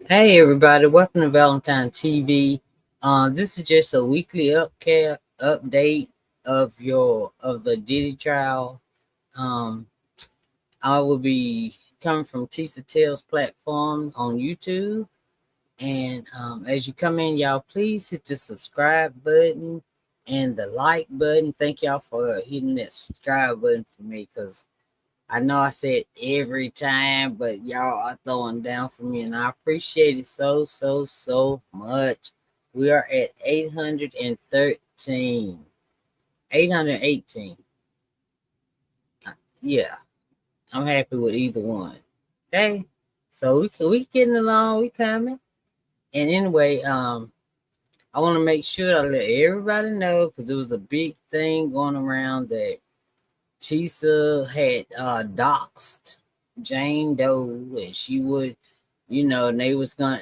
Hey everybody, welcome to Valentine TV. This is just a weekly update of the Diddy trial. Um, I will be coming from TISA Tales platform on YouTube. And as you come in, y'all please hit the subscribe button and the like button. Thank y'all for hitting that subscribe button for me because I know I said every time, but y'all are throwing down for me, and I appreciate it so much. We are at 813, 818. Yeah, I'm happy with either one. Okay, so we getting along, we coming. And anyway, I want to make sure I let everybody know because there was a big thing going around that TISA had doxed Jane Doe, and she would, and they was gonna,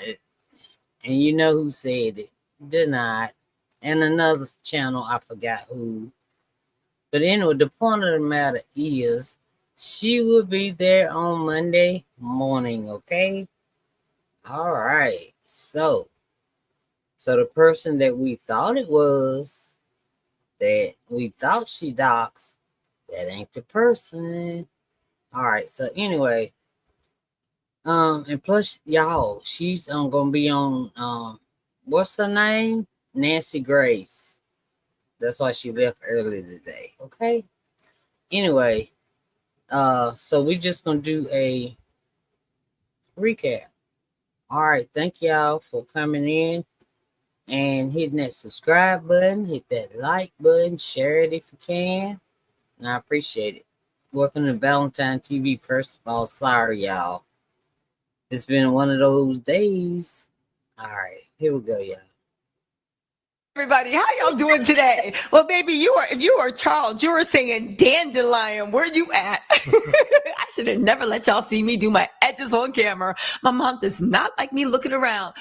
and you know who said it, denied, and another channel I forgot who. But anyway, the point of the matter is, she will be there on Monday morning. Okay, all right. So the person that we thought it was, that we thought she doxed, that ain't the person. All right. So anyway, and plus, y'all, she's gonna be on what's her name? Nancy Grace. That's why she left early today. Okay. Anyway, so we just gonna do a recap. All right, thank y'all for coming in and hitting that subscribe button, hit that like button, share it if you can, and I appreciate it. Welcome to Valentine TV. First of all, sorry y'all. It's been one of those days. All right, here we go, y'all. Everybody, how y'all doing today? Well, baby, if you are Charles, you were singing Dandelion. Where you at? I should have never let y'all see me do my edges on camera. My mom does not like me walking around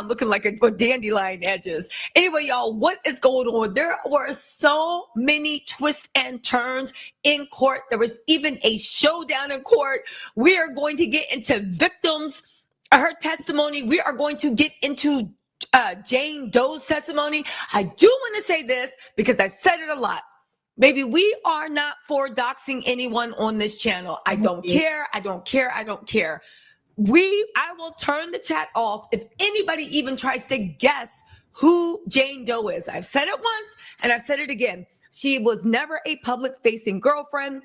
looking like a dandelion edges. Anyway, y'all, what is going on? There were so many twists and turns in court. There was even a showdown in court. We are going to get into victims, her testimony. We are going to get into Jane Doe's testimony. I do want to say this because I've said it a lot. Baby, we are not for doxing anyone on this channel. I don't care. I don't care. I don't care. I will turn the chat off if anybody even tries to guess who Jane Doe is. I've said it once and I've said it again. She was never a public facing girlfriend.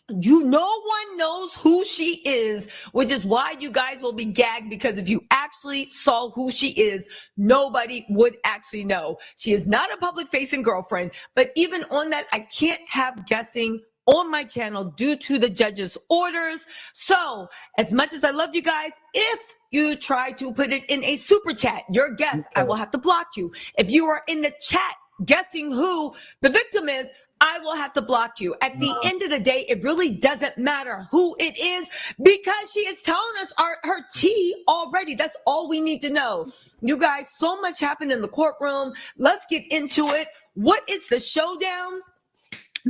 No one knows who she is, which is why you guys will be gagged, because if you actually saw who she is, nobody would actually know. She is not a public facing girlfriend, but even on that, I can't have guessing on my channel due to the judge's orders. So as much as I love you guys, if you try to put it in a super chat, your guess, I will have to block you. If you are in the chat guessing who the victim is, I will have to block you. At the end of the day, it really doesn't matter who it is because she is telling us her tea already. That's all we need to know. You guys, so much happened in the courtroom. Let's get into it. What is the showdown?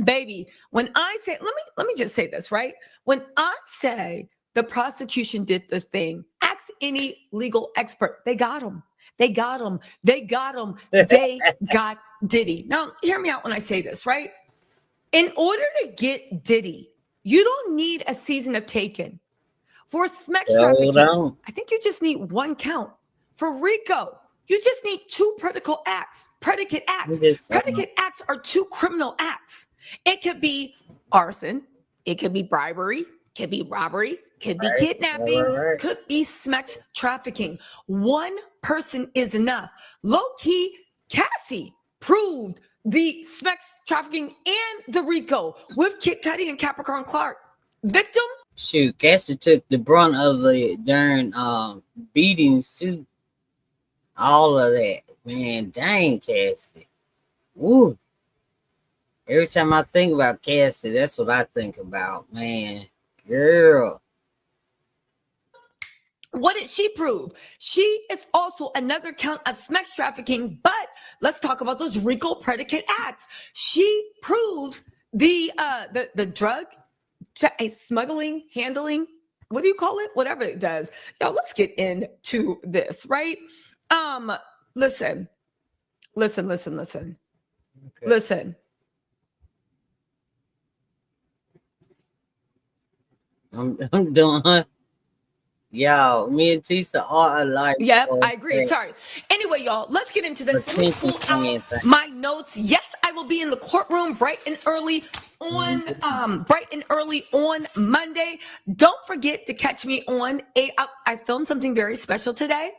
Baby, when I say, let me just say this, right? When I say the prosecution did this thing, ask any legal expert. They got him. They got him. They got him. They got Diddy. Now, hear me out when I say this, right? In order to get Diddy, you don't need a season of Taken. For Smex trafficking, I think you just need one count. For RICO, you just need two predicate acts. Predicate acts are two criminal acts. It could be arson, it could be bribery, could be robbery, could be kidnapping, could be Smex trafficking. One person is enough. Low-key, Cassie proved the Smex trafficking and the RICO with Kid Cudi and Capricorn Clark. Victim? Shoot, Cassie took the brunt of the darn beating suit. All of that. Man, dang Cassie. Woo. Every time I think about Cassie, that's what I think about. Man, girl. What did she prove? She is also another count of Smex trafficking, but let's talk about those RICO predicate acts. She proves the drug smuggling, handling, what do you call it? Whatever it does. Y'all, let's get into this, right? Listen. Okay. Listen. I'm doing. Yo, me and TISA are alike. Yep, I agree. Sorry. Anyway, y'all, let's get into this. Let me Attention pull span out thing. my notes. Yes, I will be in the courtroom bright and early on Monday. Don't forget to catch me on I filmed something very special today.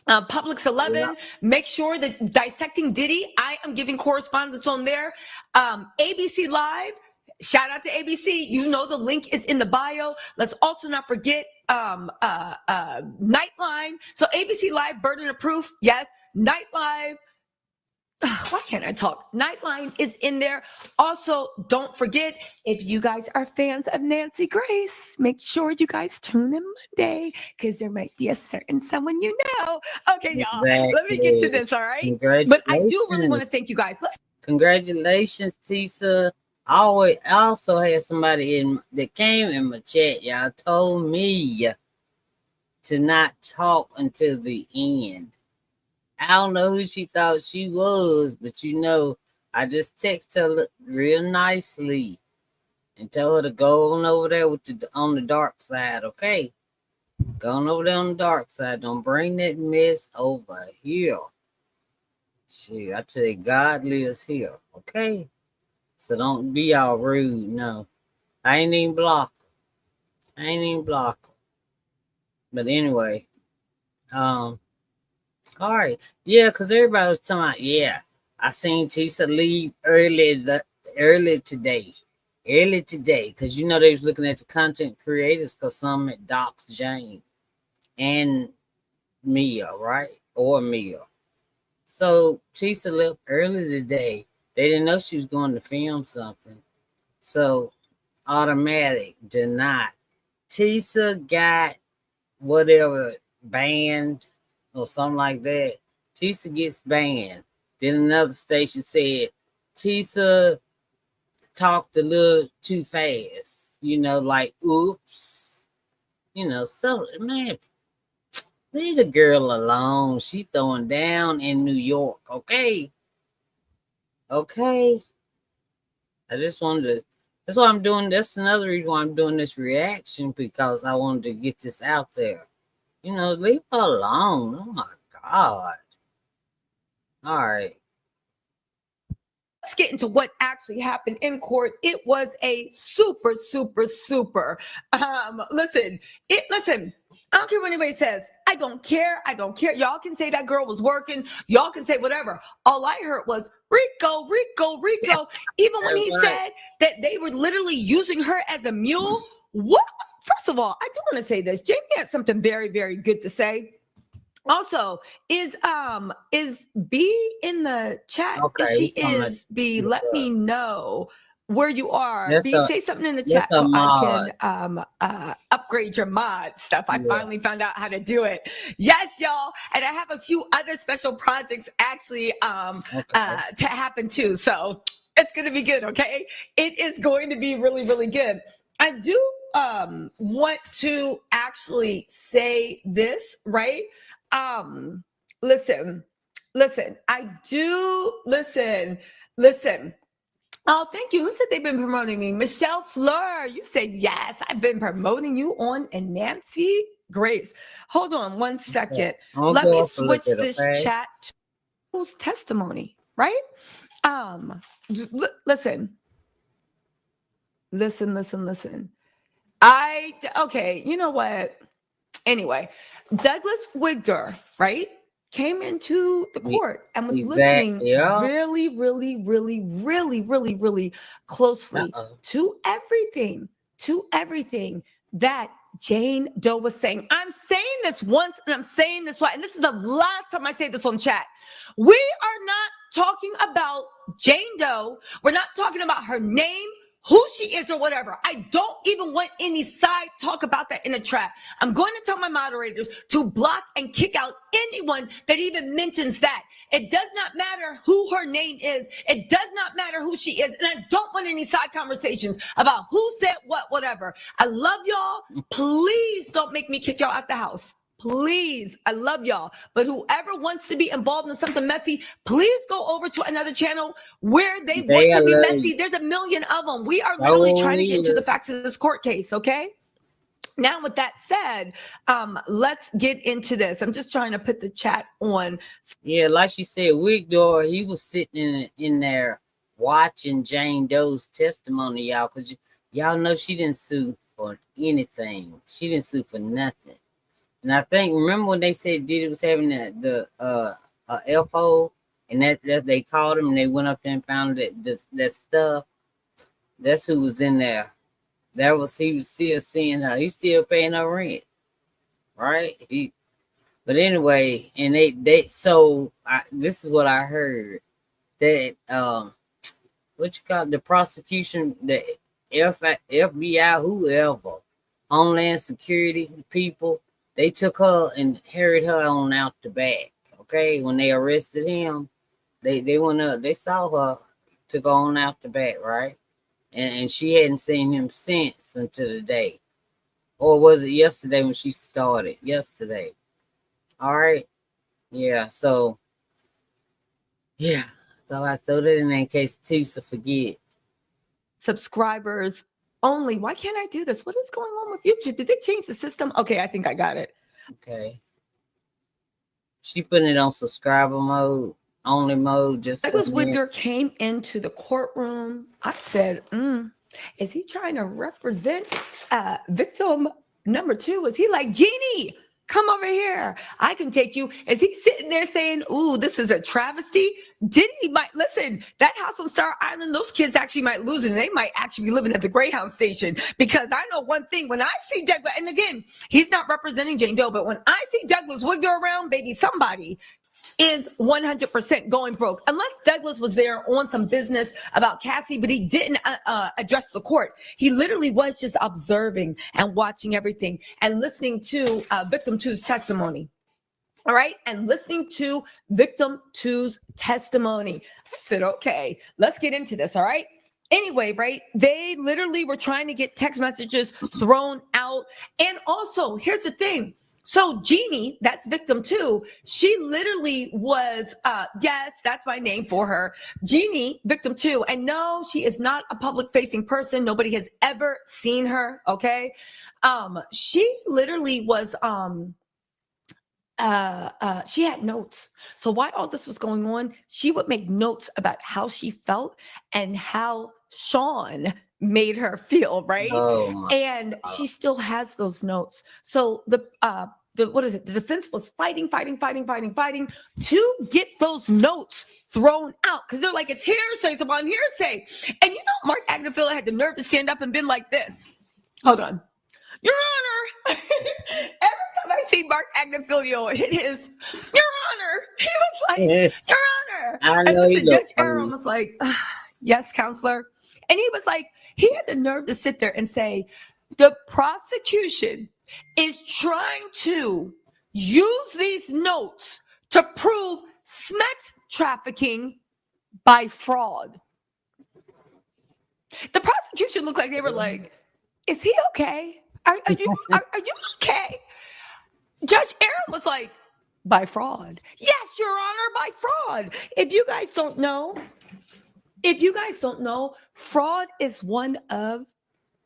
Publix 11. Make sure that Dissecting Diddy, I am giving correspondence on there. ABC Live. Shout out to ABC. You know the link is in the bio. Let's also not forget Nightline. So ABC Live, Burden of Proof. Yes. Nightline. Why can't I talk? Nightline is in there. Also, don't forget, if you guys are fans of Nancy Grace, make sure you guys tune in Monday because there might be a certain someone you know. Okay, y'all, let me get to this, all right? But I do really want to thank you guys. Congratulations, TISA. I also had somebody that came in my chat, y'all, told me to not talk until the end. I don't know who she thought she was, but I just texted her real nicely and told her to go on over there on the dark side, okay? Go on over there on the dark side. Don't bring that mess over here. Shit, I tell you, God lives here, okay? So don't be all rude, no. I ain't even block her. But anyway, all right. Yeah, because everybody was talking about, yeah, I seen TISA leave early today. Because they was looking at the content creators because some had doxed Jane and Mia, right? Or Mia. So TISA left early today. They didn't know she was going to film something. So automatic, denied. TISA got whatever banned or something like that. TISA gets banned. Then another station said TISA talked a little too fast. Like oops. So man, leave the girl alone. She throwing down in New York, okay? Okay. I just wanted to. That's why I'm doing. That's another reason why I'm doing this reaction, because I wanted to get this out there. Leave her alone. Oh my God. All right. Let's get into what actually happened in court. It was a super. Listen. I don't care what anybody says. I don't care. Y'all can say that girl was working. Y'all can say whatever. All I heard was Rico. Even when he said that they were literally using her as a mule. What? First of all, I do want to say this. Jamie had something very, very good to say. Also, is B in the chat? Okay, she is B. Let me know where you are. B, say something in the chat so I can upgrade your mod stuff. I finally found out how to do it. Yes, y'all. And I have a few other special projects actually to happen too. So it's gonna be good, okay? It is going to be really, really good. I do want to actually say this, right? Listen, I do listen. Oh, thank you. Who said they've been promoting me? Michelle Fleur. You said yes. I've been promoting you on and Nancy Grace. Hold on one second. Let me switch this chat to whose testimony, right? Listen. Okay, you know what? Anyway, Douglas Wigder, right, came into the court and was listening really, really, really, really, really, really closely to everything that Jane Doe was saying. I'm saying this once and I'm saying this twice, and this is the last time I say this on chat. We are not talking about Jane Doe. We're not talking about her name, who she is or whatever. I don't even want any side talk about that in the chat. I'm going to tell my moderators to block and kick out anyone that even mentions that. It does not matter who her name is. It does not matter who she is. And I don't want any side conversations about who said what, whatever. I love y'all. Please don't make me kick y'all out the house. Please, I love y'all. But whoever wants to be involved in something messy, please go over to another channel where they want to be messy. There's a million of them. We are literally trying to get into the facts of this court case, okay? Now, with that said, let's get into this. I'm just trying to put the chat on. Yeah, like she said, Wigdor, he was sitting in there watching Jane Doe's testimony, y'all, because y'all know she didn't sue for anything. She didn't sue for nothing. And I think, remember when they said Diddy was having the FO, and that they called him and they went up there and found that stuff. That's who was in there. He was still seeing her. He's still paying her rent, right? But anyway, and this is what I heard, that what you call it, the prosecution, the FBI, whoever, Homeland Security people. They took her and hurried her on out the back. Okay, when they arrested him, they went up. They saw her to go on out the back, right? And she hadn't seen him since until today, or was it yesterday when she started? Yesterday. All right, yeah. So yeah, so I throw that in case TISA forget. Subscribers only. Why can't I do this? What is going on with YouTube? Did they change the system? Okay, I think I got it. Okay. She putting it on subscriber mode, only mode. Just Douglas Wigdor came into the courtroom. I said, is he trying to represent victim number 2? Is he like, Jeannie, come over here, I can take you? Is he sitting there saying, ooh, this is a travesty? Diddy might, listen, that house on Star Island, those kids actually might lose it, and they might actually be living at the Greyhound station. Because I know one thing, when I see Douglas, and again, he's not representing Jane Doe, but when I see Douglas Wigdor around, baby, somebody is 100% going broke. Unless Douglas was there on some business about Cassie, but he didn't address the court. He literally was just observing and watching everything and listening to victim two's testimony. All right. And listening to victim two's testimony. I said, okay, let's get into this. All right. Anyway, right, they literally were trying to get text messages thrown out. And also, here's the thing. So Jeannie, that's victim 2, she literally was, yes, that's my name for her. Jeannie, victim 2. And no, she is not a public facing person. Nobody has ever seen her. Okay. She literally was, she had notes. So while all this was going on, she would make notes about how she felt and how Sean made her feel, right? Oh, and she still has those notes. So the what is it? The defense was fighting to get those notes thrown out because they're like, it's hearsay, it's upon hearsay. And you know, Mark Agnifilo had the nerve to stand up and been like this. Hold on. Your Honor. Every time I see Mark Agnifilo hit his, Your Honor, he was like, Your Honor. I know. And Judge Aaron was like, yes, counselor. And he was like, he had the nerve to sit there and say, the prosecution is trying to use these notes to prove sex trafficking by fraud. The prosecution looked like they were like, is he okay? Are you okay? Judge Aaron was like, by fraud. Yes, Your Honor, by fraud. If you guys don't know, fraud is one of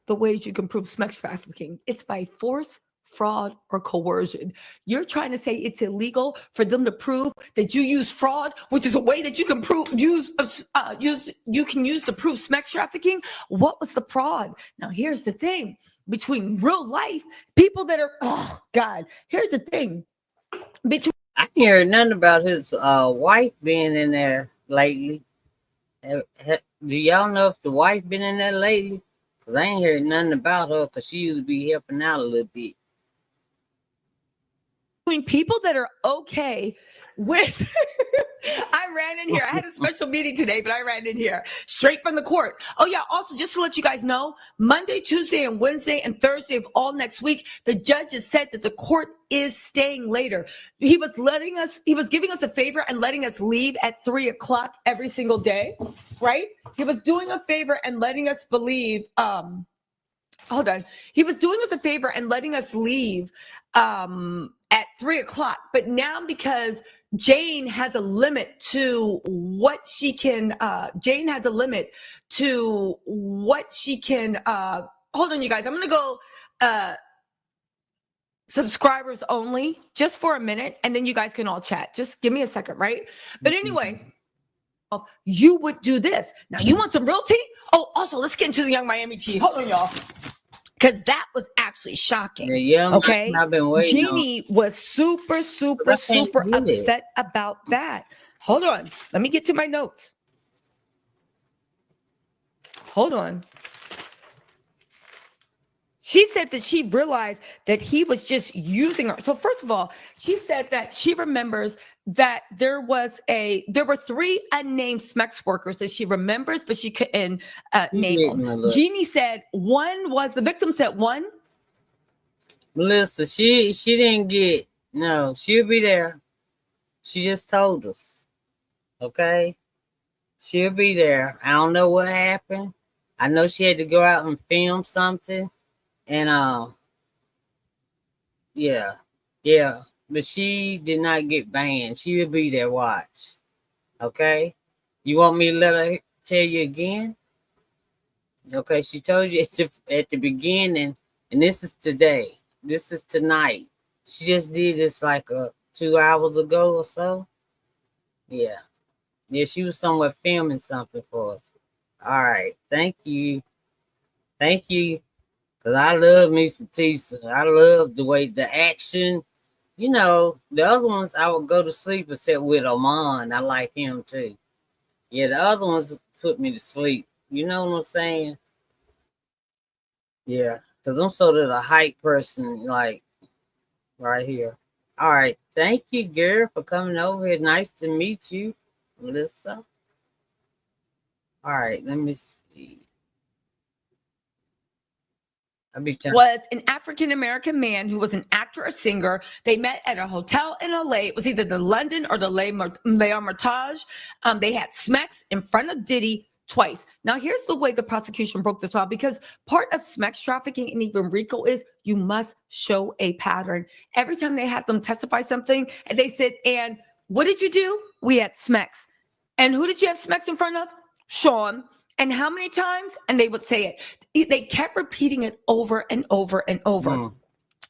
the ways you can prove sex trafficking. It's by force, fraud, or coercion. You're trying to say it's illegal for them to prove that you use fraud, which is a way that you can use to prove sex trafficking. What was the fraud? Now, here's the thing. Between real life, people that are, oh, God, here's the thing. I can't hear nothing about his wife being in there lately. Do y'all know if the wife been in there lately? Because I ain't heard nothing about her because she used to be helping out a little bit. Between people that are okay with I ran in here. I had a special meeting today, but I ran in here straight from the court. Oh, yeah. Also, just to let you guys know, Monday, Tuesday, and Wednesday and Thursday of all next week, the judge has said that the court is staying later. He was giving us a favor and letting us leave at 3:00 every single day, right? He was doing a favor and letting us believe, hold on. He was doing us a favor and letting us leave at 3:00. But now, because Jane has a limit to what she can, hold on, you guys. I'm going to go subscribers only just for a minute, and then you guys can all chat. Just give me a second, right? But anyway, you would do this. Now, you want some real tea? Oh, also, let's get into the Young Miami tea. Hold on, y'all. Because that was actually shocking. Yeah, okay. I've been waiting. Jeannie was super upset about that. Hold on. Let me get to my notes. Hold on. She said that she realized that he was just using her. So first of all, she said that she remembers that there were 3 unnamed SMEX workers that she remembers, but she couldn't name them. Jeannie said the victim said one. Melissa, she didn't get, no, she'll be there. She just told us. Okay? She'll be there. I don't know what happened. I know she had to go out and film something. And yeah, but she did not get banned. She will be there. Watch. Okay, you want me to let her tell you again? Okay, she told you at the beginning, and this is today. This is tonight. She just did this like 2 hours ago or so. Yeah, she was somewhere filming something for us. All right, thank you. Because I love me some TISA. I love the way the action. You know, the other ones I would go to sleep except with Oman. I like him too. Yeah, the other ones put me to sleep. You know what I'm saying? Yeah, because I'm sort of the hype person, like right here. All right. Thank you, girl, for coming over here. Nice to meet you, Melissa. All right, let me see. Was an African-American man who was an actor or singer. They met at a hotel in LA. It was either the London or the Le Hermitage. They had SMEX in front of Diddy twice. Now, here's the way the prosecution broke this off, because part of SMEX trafficking and even RICO is you must show a pattern. Every time they had them testify something, and they said, and what did you do? We had SMEX. And who did you have SMEX in front of? Sean. And how many times? And they would say it. They kept repeating it over and over and over.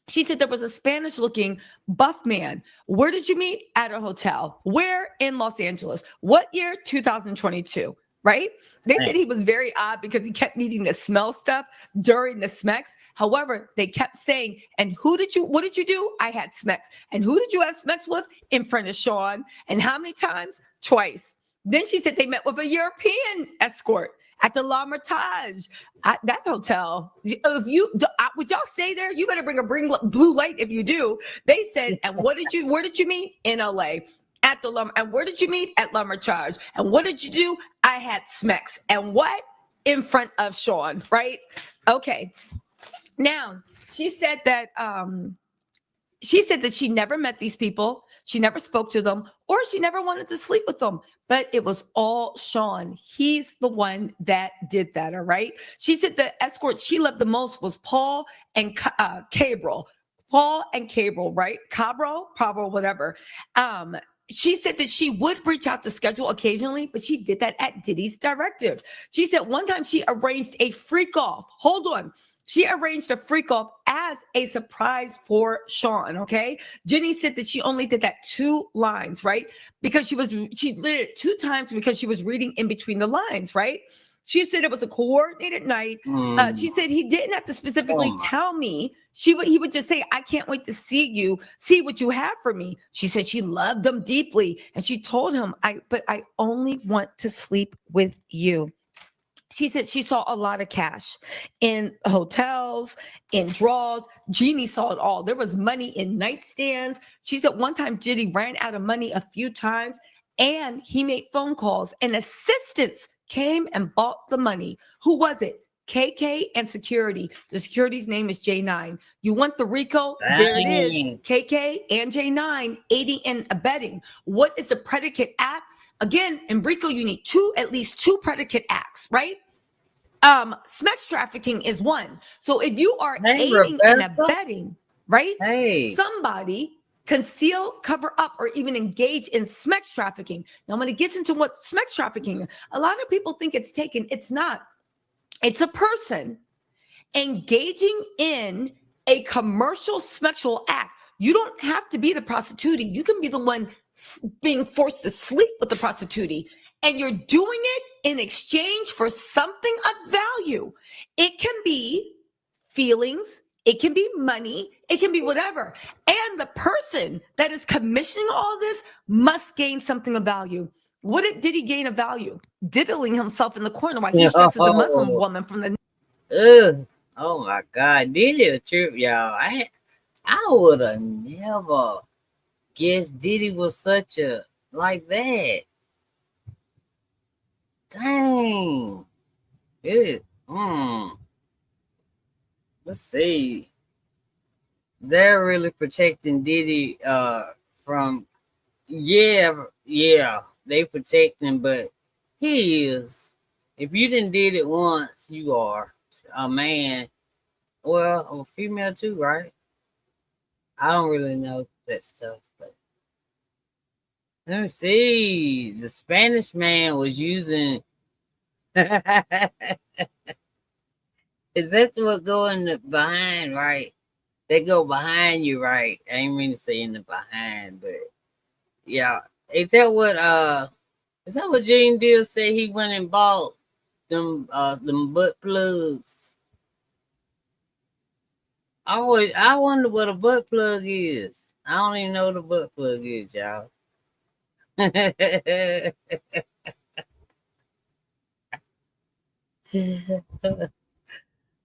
She said there was a Spanish-looking buff man. Where did you meet? At a hotel. Where? In Los Angeles. What year? 2022. Right? They said he was very odd because he kept needing to smell stuff during the SMEX. However, they kept saying, and what did you do? I had SMEX. And who did you have SMEX with? In front of Sean. And how many times? Twice. Then she said they met with a European escort at the La Hermitage at that hotel. Would y'all stay there? You better bring blue light if you do. They said, and where did you meet? In LA. At the and where did you meet? At La Hermitage. And what did you do? I had SMEX. And what? In front of Sean, right? Okay. Now, she said that she never met these people. She never spoke to them, or she never wanted to sleep with them. But it was all Sean. He's the one that did that, all right? She said the escort she loved the most was Paul and Cabral. Paul and Cabral, right? Cabral, whatever. She said that she would reach out to schedule occasionally, but she did that at Diddy's directive. She said one time she arranged a freak off. Hold on. She arranged a freak off as a surprise for Sean, okay? Jenny said that she only did that 2 lines, right? Because she did it 2 times because she was reading in between the lines, right? She said it was a coordinated night. She said he didn't have to specifically tell me. He would just say, I can't wait to see what you have for me. She said she loved him deeply. And she told him, but I only want to sleep with you. She said she saw a lot of cash in hotels, in draws. Jeannie saw it all. There was money in nightstands. She said one time Diddy ran out of money a few times And he made phone calls, and assistants came and bought the money. Who was it? KK and security. The security's name is J9. You want the RICO? There it is. Dang. KK and J9 aiding and abetting. What is the predicate act? Again, in RICO, you need at least two predicate acts, right? Sex trafficking is one. So if you are Hey, aiding and Rebecca. abetting, right? Hey. Somebody conceal, cover up, or even engage in sex trafficking. Now, when it gets into what sex trafficking, a lot of people think it's taken. It's not. It's a person engaging in a commercial sexual act. You don't have to be the prostitute. You can be the one being forced to sleep with the prostitute. And you're doing it in exchange for something of value. It can be feelings, it can be money, it can be whatever. And the person that is commissioning all this must gain something of value. What did he gain of value? Diddling himself in the corner while he's dressed as a Muslim woman from the. Ugh. Oh my God. Diddy a trip, y'all. I would have never guessed Diddy was such a like that. Dang. Let's see. They're really protecting Diddy from yeah, they protect him, but he is, if you didn't did it once, you are a man. Well, a female too, right? I don't really know that stuff, but let me see. The Spanish man was using is that what go in the behind, right? They go behind you, right? I ain't mean to say in the behind, but yeah. Is that what Gene Deal said he went and bought them butt plugs? I wonder what a butt plug is. I don't even know what a butt plug is, y'all.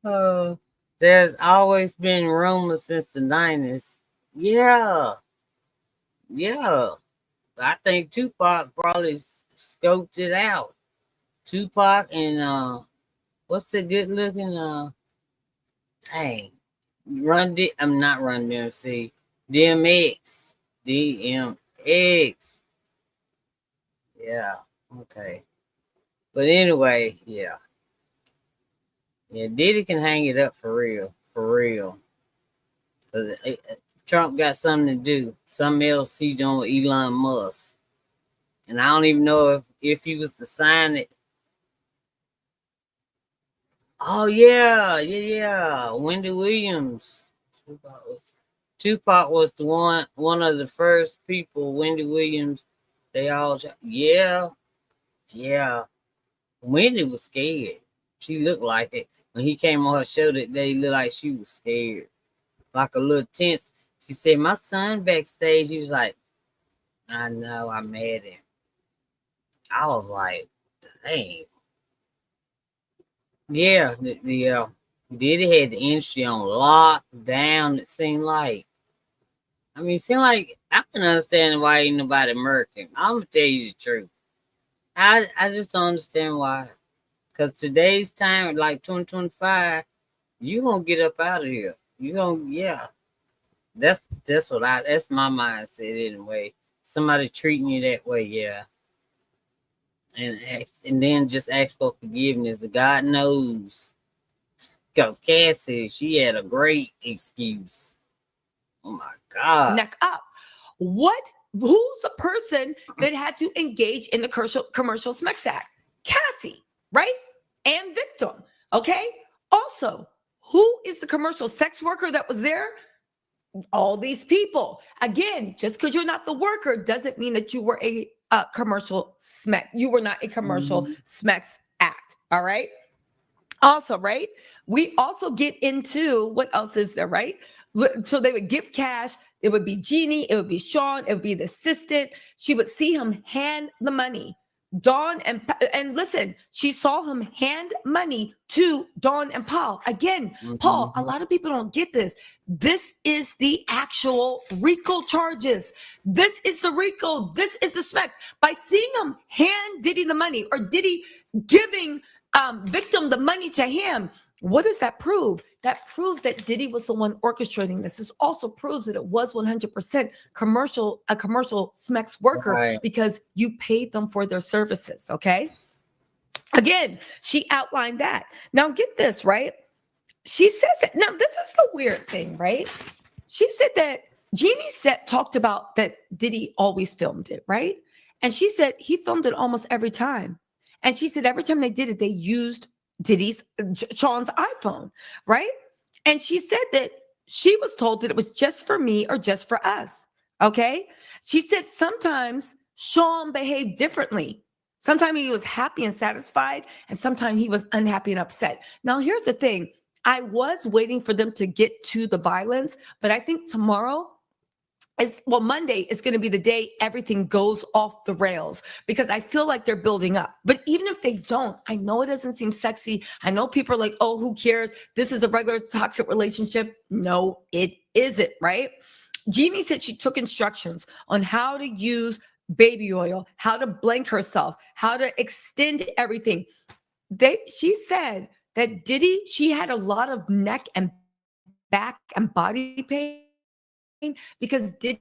Oh, there's always been rumors since the 90s. Yeah, yeah. I think Tupac probably scoped it out. Tupac and what's the good looking dang I'm not Run DMC. DMX. DMX. Yeah, okay. But anyway, yeah. Yeah, Diddy can hang it up for real. For real. 'Cause Trump got something to do. Something else he doing with Elon Musk. And I don't even know if he was to sign it. Oh yeah. Wendy Williams. Tupac was the one of the first people. Wendy Williams. They all yeah. Wendy was scared. She looked like it. When he came on her show that day, looked like she was scared. Like a little tense. She said, my son backstage, he was like, I know, I met him. I was like, dang. Yeah. Diddy had the industry on lockdown, it seemed like. I mean, it seemed like I can understand why ain't nobody murking. I'm going to tell you the truth. I just don't understand why. Because today's time, like 2025, you going to get up out of here. You going to, yeah. That's my mindset anyway. Somebody treating you that way, yeah. And then just ask for forgiveness. The God knows. Because Cassie, she had a great excuse. Oh my God. Neck up. Who's the person that had to engage in the commercial sex act? Cassie, right? And victim. Okay. Also, who is the commercial sex worker that was there? All these people. Again, just because you're not the worker doesn't mean that you were a commercial smeck. You were not a commercial sex act. All right. Also, right. We also get into what else is there, right? So they would give cash. It would be Jeannie. It would be Sean. It would be the assistant. She would see him hand the money Dawn and listen, she saw him hand money to Dawn and Paul. Again, Paul, a lot of people don't get this. This is the actual RICO charges. This is the RICO. This is the specs. By seeing him hand Diddy the money, or Diddy giving victim the money to him, what does that prove? That proves that Diddy was the one orchestrating this. This also proves that it was 100% a commercial Smex worker, Right. because you paid them for their services, okay? Again, she outlined that. Now get this, right? She says that, now this is the weird thing, right? She said that Jeannie talked about that Diddy always filmed it, right? And she said he filmed it almost every time. And she said every time they did it, they used Sean's iPhone, right? And she said that she was told that it was just for me or just for us, okay? She said sometimes Sean behaved differently. Sometimes he was happy and satisfied, and sometimes he was unhappy and upset. Now, here's the thing. I was waiting for them to get to the violence, but I think tomorrow, Monday is going to be the day everything goes off the rails, because I feel like they're building up. But even if they don't, I know it doesn't seem sexy. I know people are like, oh, who cares? This is a regular toxic relationship. No, it isn't, right? Jeannie said she took instructions on how to use baby oil, how to blank herself, how to extend everything. She said that Diddy, she had a lot of neck and back and body pain because Diddy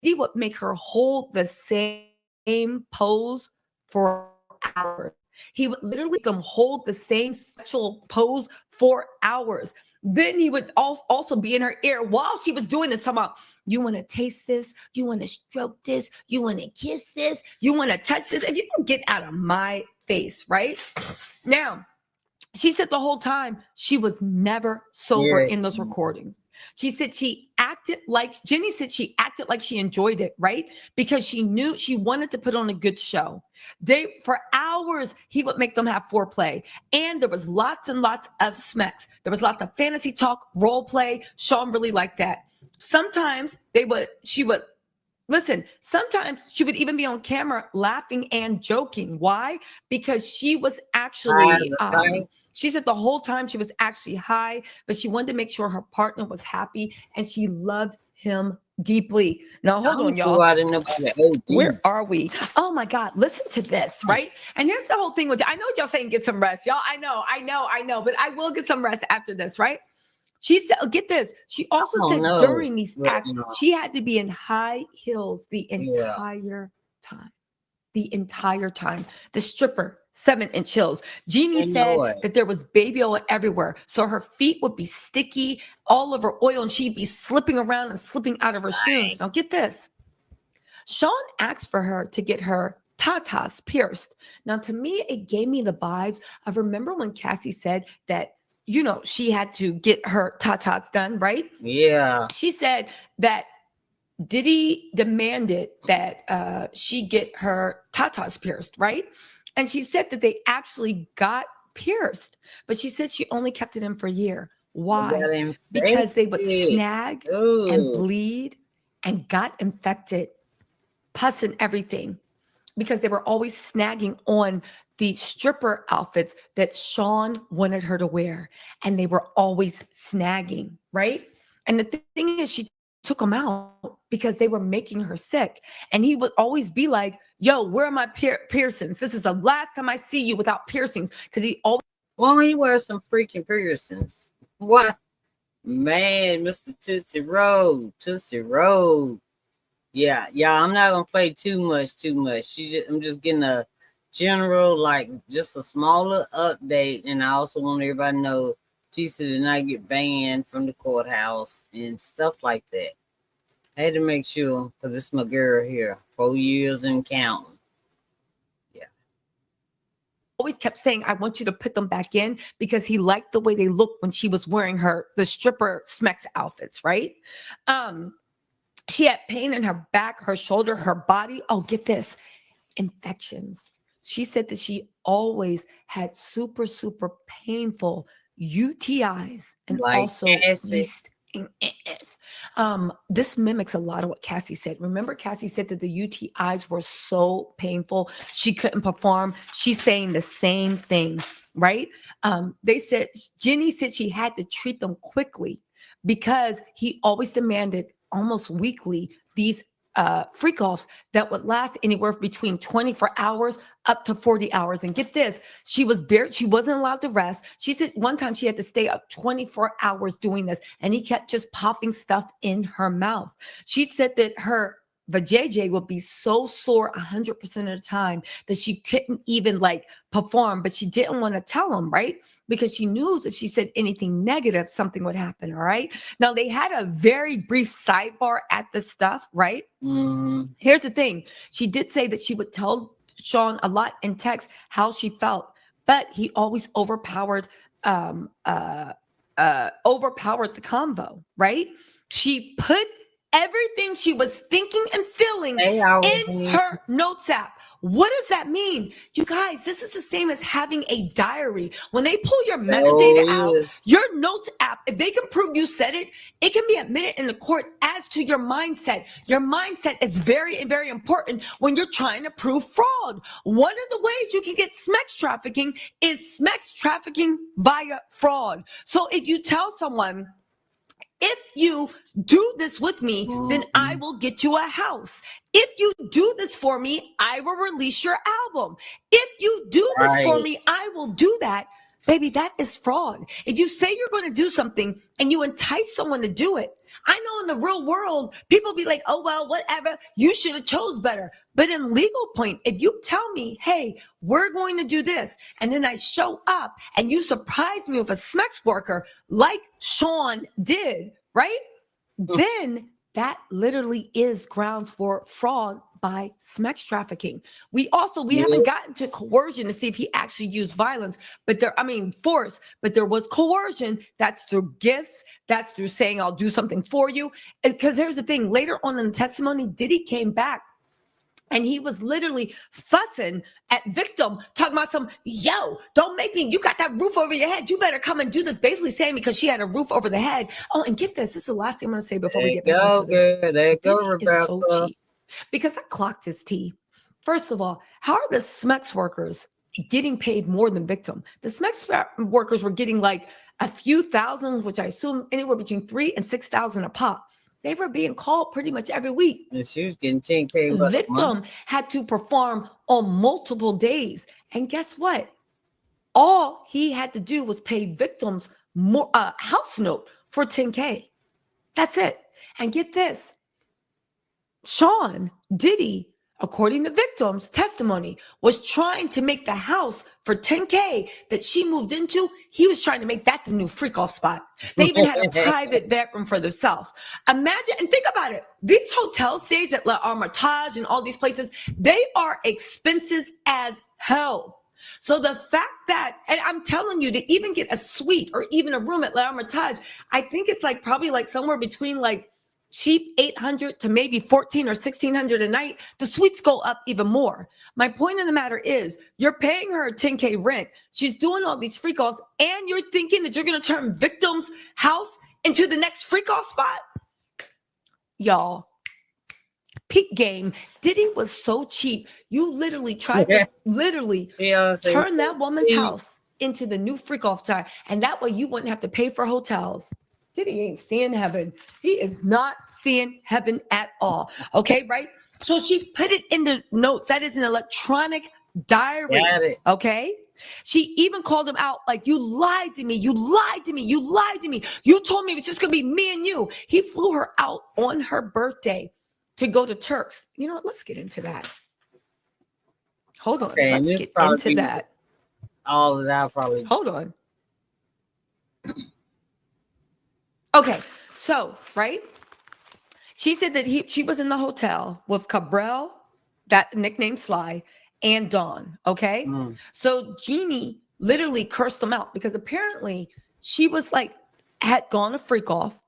would make her hold the same pose for hours. He would literally make them hold the same sexual pose for hours. Then he would also be in her ear while she was doing this, talking about, you want to taste this? You want to stroke this? You want to kiss this? You want to touch this? If you can get out of my face, right? Now, she said the whole time she was never sober in those recordings. She said Jenny said she acted like she enjoyed it, right? Because she knew she wanted to put on a good show. For hours, he would make them have foreplay. And there was lots and lots of smecks. There was lots of fantasy talk, role play. Sean really liked that. Sometimes sometimes she would even be on camera laughing and joking. Why? Because she was actually, she said the whole time she was actually high, but she wanted to make sure her partner was happy and she loved him deeply. Now, hold on, y'all. Where are we? Oh my God, listen to this, right? And here's the whole thing with, I know y'all saying get some rest. Y'all, I know, but I will get some rest after this, right? She said, get this. She also said during these acts, she had to be in high heels the entire time. The entire time. The stripper, 7-inch heels. Jeannie said that there was baby oil everywhere. So her feet would be sticky, all over oil, and she'd be slipping around and slipping out of her shoes. Now get this. Sean asked for her to get her tatas pierced. Now, to me, it gave me the vibes of, remember when Cassie said that, she had to get her tatas done, right? Yeah. She said that Diddy demanded that she get her tatas pierced, right? And she said that they actually got pierced, but she said she only kept it in for a year. Why? Because they would snag and bleed and got infected, pus and everything, because they were always snagging on the stripper outfits that Sean wanted her to wear. And they were always snagging, right? And the thing is, she took them out because they were making her sick. And he would always be like, yo, where are my piercings? This is the last time I see you without piercings. Because he always... Why he wear some freaking piercings? What? Man, Mr. Tootsie Road. Yeah, I'm not gonna play too much. I'm just getting a general, like, just a smaller update, and I also want everybody to know TISA did not get banned from the courthouse and stuff like that. I had to make sure, because it's my girl here, 4 years and counting. Yeah. Always kept saying, I want you to put them back in, because he liked the way they looked when she was wearing the stripper Smex outfits, right? She had pain in her back, her shoulder, her body. Oh, get this, infections. She said that she always had super, super painful UTIs and Like also acid. yeast This mimics a lot of what Cassie said. Remember, Cassie said that the UTIs were so painful she couldn't perform. She's saying the same thing, right? They said Jenny said she had to treat them quickly because he always demanded almost weekly these freak offs that would last anywhere between 24 hours up to 40 hours. And get this, she wasn't allowed to rest. She said one time she had to stay up 24 hours doing this, and he kept just popping stuff in her mouth. She said that her vajayjay would be so sore 100% of the time that she couldn't even like perform, but she didn't want to tell him, right? Because she knew if she said anything negative, something would happen. All right. Now they had a very brief sidebar at the stuff, right? Mm. Here's the thing. She did say that she would tell Sean a lot in text how she felt, but he always overpowered the convo, right? She put everything she was thinking and feeling in her notes app. What does that mean? You guys, this is the same as having a diary. When they pull your metadata out, your notes app, if they can prove you said it, it can be admitted in the court as to your mindset. Your mindset is very, very important when you're trying to prove fraud. One of the ways you can get SMEX trafficking is SMEX trafficking via fraud. So if you tell someone, if you do this with me, then I will get you a house. If you do this for me, I will release your album. If you do this for me, I will do that. Baby, that is fraud. If you say you're going to do something and you entice someone to do it, I know in the real world, people be like, oh, well, whatever, you should have chose better. But in legal point, if you tell me, hey, we're going to do this, and then I show up and you surprise me with a SMEX worker like Sean did, right? Then that literally is grounds for fraud by SMEX trafficking. We haven't gotten to coercion to see if he actually used violence, force, but there was coercion. That's through gifts. That's through saying, I'll do something for you. Because here's the thing, later on in the testimony, Diddy came back and he was literally fussing at victim, talking about don't make me, you got that roof over your head. You better come and do this. Basically saying because she had a roof over the head. Oh, and get this. This is the last thing I'm going to say before we get back into this. There you go, Rebecca. So cheap. Because I clocked his tea. First of all, how are the SMEX workers getting paid more than victim? The SMEX workers were getting like a few thousand, which I assume anywhere between 3,000 and 6,000 a pop. They were being called pretty much every week. And she was getting 10K. The victim had to perform on multiple days. And guess what? All he had to do was pay victims more house note for 10K. That's it. And get this. Sean Diddy, according to victims' testimony, was trying to make the house for 10K that she moved into. He was trying to make that the new freak off spot. They even had a private bedroom for themselves. Imagine and think about it. These hotel stays at La Hermitage and all these places, they are expensive as hell. So the fact that, and I'm telling you, to even get a suite or even a room at La Hermitage, I think it's like probably like somewhere between like cheap $800 to maybe $1,400 or $1,600 a night. The suites go up even more. My point of the matter is you're paying her a 10K rent. She's doing all these freak offs and you're thinking that you're going to turn victim's house into the next freak off spot. Y'all, peak game. Diddy was so cheap. You literally tried to turn that woman's house into the new freak off time. And that way you wouldn't have to pay for hotels. Diddy ain't seeing heaven. He is not seeing heaven at all. Okay, right? So she put it in the notes. That is an electronic diary. Okay? She even called him out like, you lied to me. You lied to me. You lied to me. You told me it was just going to be me and you. He flew her out on her birthday to go to Turks. You know what? Let's get into that. Hold on. Okay, let's get into that. All of that probably. Hold on. Okay, so, right? She said that she was in the hotel with Cabral, that nickname Sly, and Dawn, okay? So Jeannie literally cursed them out because apparently she was like, had gone a freak off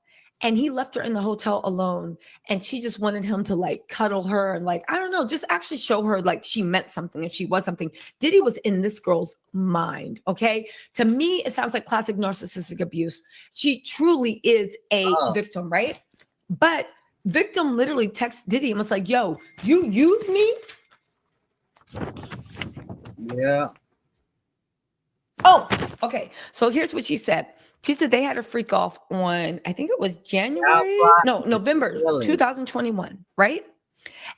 And he left her in the hotel alone. And she just wanted him to like cuddle her and like, I don't know, just actually show her like she meant something and she was something. Diddy was in this girl's mind. Okay. To me, it sounds like classic narcissistic abuse. She truly is a victim, right? But victim literally texted Diddy and was like, yo, you use me? Yeah. Oh, okay. So here's what she said. She said they had a freak off on, I think it was November 2021, right?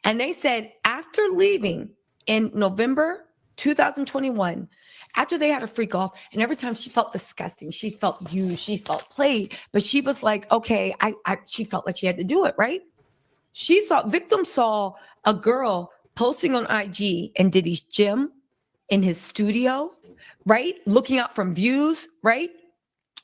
And they said after leaving in November 2021, after they had a freak off, and every time she felt disgusting, she felt used, she felt played, but she was like, okay, she felt like she had to do it, right? Victim saw a girl posting on IG in Diddy's gym, in his studio, right? Looking out from views, right?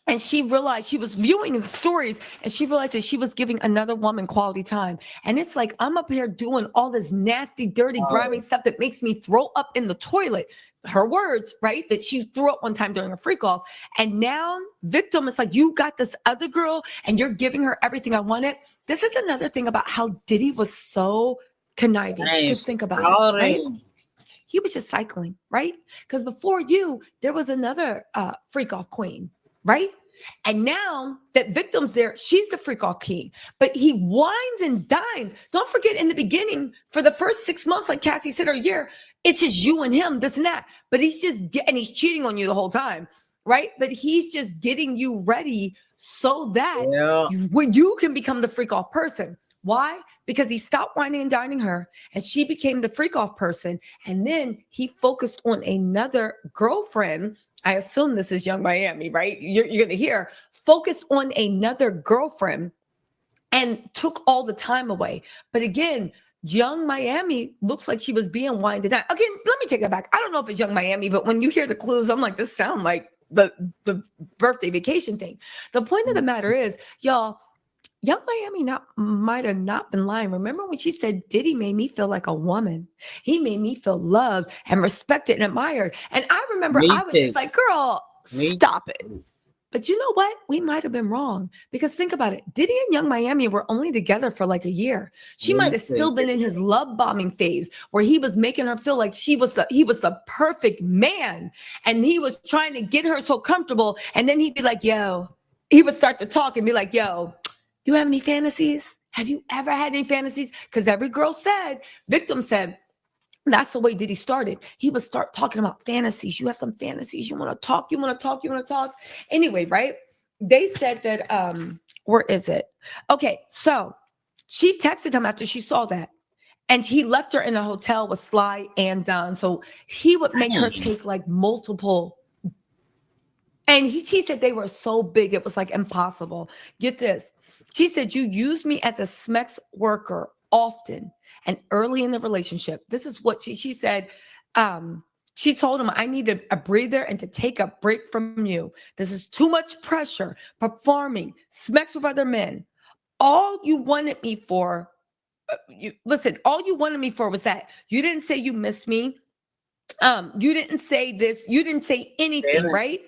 And she realized she was viewing the stories and she realized that she was giving another woman quality time. And it's like, I'm up here doing all this nasty, dirty, grimy stuff that makes me throw up in the toilet. Her words, right? That she threw up one time during a freak off. And now victim is like, you got this other girl and you're giving her everything I wanted. This is another thing about how Diddy was so conniving. Just think about it, right? He was just cycling, right? Because before you, there was another freak off queen, right? And now that victim's there, she's the freak off king. But he wines and dines. Don't forget, in the beginning, for the first 6 months, like Cassie said, or a year, it's just you and him, this and that. But he's he's cheating on you the whole time, right? But he's just getting you ready so that you can become the freak off person. Why? Because he stopped whining and dining her and she became the freak off person. And then he focused on another girlfriend. I assume this is Young Miami, right? You're going to hear focused on another girlfriend and took all the time away. But again, Young Miami looks like she was being whined and dined. Again, let me take that back. I don't know if it's Young Miami, but when you hear the clues, I'm like, this sounds like the birthday vacation thing. The point of the matter is, y'all, Young Miami might have not been lying. Remember when she said, Diddy made me feel like a woman. He made me feel loved and respected and admired. And I remember I was just like, girl, stop it. But you know what? We might have been wrong. Because think about it. Diddy and Young Miami were only together for like a year. She might have still been in his love bombing phase where he was making her feel like he was the perfect man. And he was trying to get her so comfortable. And then he'd be like, yo, he would start to talk and be like, yo, you have any fantasies? Have you ever had any fantasies? Because every girl victim said, that's the way Diddy started. He would start talking about fantasies. You have some fantasies. You want to talk. Anyway, right? They said that, where is it? Okay, so she texted him after she saw that. And he left her in a hotel with Sly and Don. So he would make her take like multiple. And she said they were so big, it was like impossible. Get this. She said, you used me as a SMEX worker often and early in the relationship. This is what she said. She told him, I needed a breather and to take a break from you. This is too much pressure, performing, SMEX with other men. All you wanted me for, all you wanted me for was that. You didn't say you missed me. You didn't say this. You didn't say anything, right?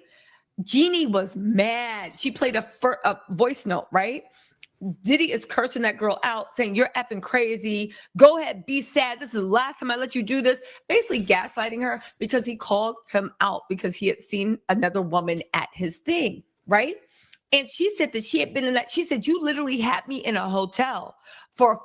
Jeannie was mad. She played a voice note, right? Diddy is cursing that girl out, saying, you're effing crazy. Go ahead, be sad. This is the last time I let you do this. Basically gaslighting her because he called him out because he had seen another woman at his thing, right? And she said that she had been in that. She said, you literally had me in a hotel for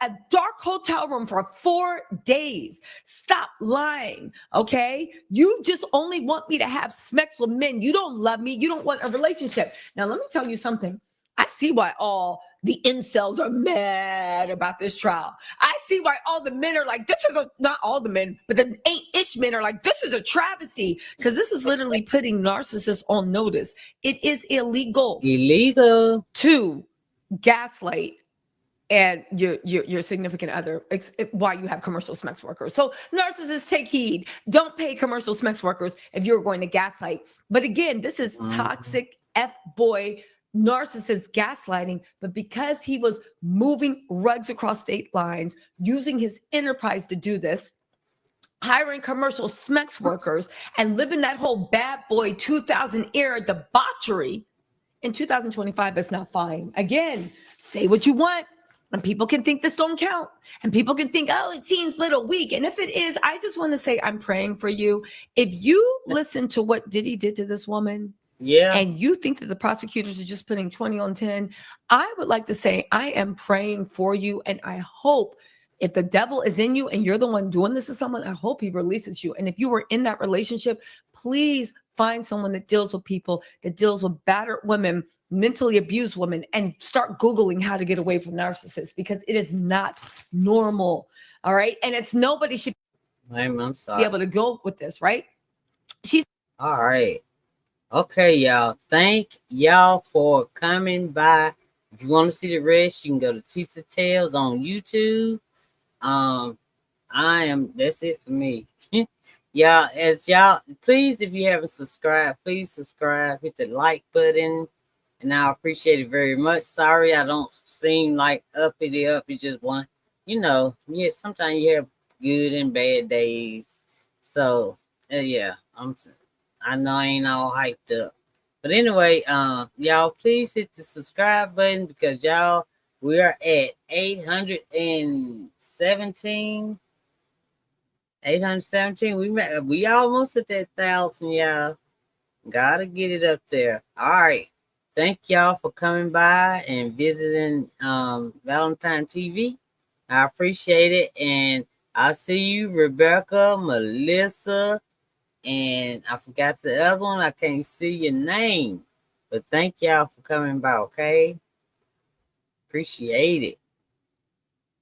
a dark hotel room for 4 days. Stop lying, okay? You just only want me to have SMEX with men. You don't love me. You don't want a relationship. Now, let me tell you something. I see why all the incels are mad about this trial. I see why all the men are like, not all the men, but the 8-ish men are like, this is a travesty. Because this is literally putting narcissists on notice. It is illegal to gaslight and your significant other, why you have commercial SMEX workers. So narcissists, take heed. Don't pay commercial SMEX workers if you're going to gaslight. But again, this is toxic F-boy narcissist gaslighting. But because he was moving rugs across state lines, using his enterprise to do this, hiring commercial SMEX workers and living that whole bad boy 2000 era debauchery, in 2025, that's not fine. Again, say what you want. And people can think this don't count. And people can think, oh, it seems little weak. And if it is, I just want to say I'm praying for you. If you listen to what Diddy did to this woman, Yeah. and you think that the prosecutors are just putting 20 on 10, I would like to say I am praying for you. And I hope if the devil is in you and you're the one doing this to someone, I hope he releases you. And if you were in that relationship, please find someone that deals with people, that deals with battered women, mentally abused women, and start Googling how to get away from narcissists, because it is not normal. All right. And it's nobody should I'm sorry. be able to go with this, right? She's all right. Okay, y'all. Thank y'all for coming by. If you want to see the rest, you can go to TISA Tales on YouTube. That's it for me. Y'all, please, if you haven't subscribed, please subscribe, hit the like button, and I appreciate it very much. Sorry, I don't seem like uppity, just one. Sometimes you have good and bad days. So, yeah, I know I ain't all hyped up. But anyway, y'all please hit the subscribe button, because y'all, we are at 817. 817. We almost at that 1,000, y'all. Gotta get it up there. All right. Thank y'all for coming by and visiting Valentine TV. I appreciate it. And I'll see you, Rebecca, Melissa, and I forgot the other one. I can't see your name. But thank y'all for coming by, okay? Appreciate it.